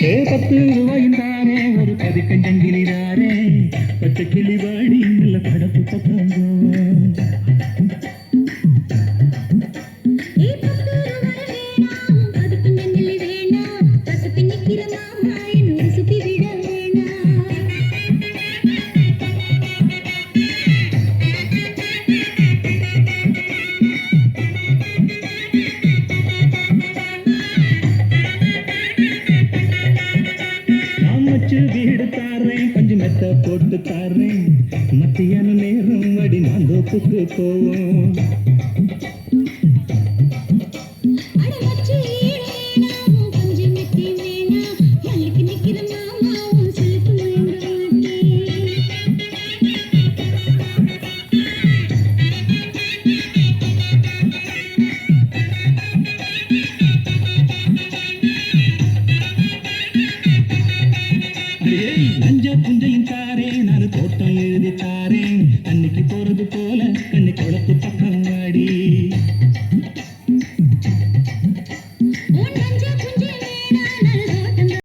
10 ரூபாயும் தாரே ஒரு பதிக்கஞ்சங்கிலி தாரே பச்சை கிளி வாடி நல்ல படப்பு பக்கம் வீடு தாரேன் பஞ்சு மெத்த போட்டு தாரேன் மத்தியான நேரம் அடி நான் தோப்புக்கு போவோம் நஞ்ச புஞ்சையும் தாரேன் நான் தோட்டம் எழுதி தாரேன் அன்னைக்கு போறது போல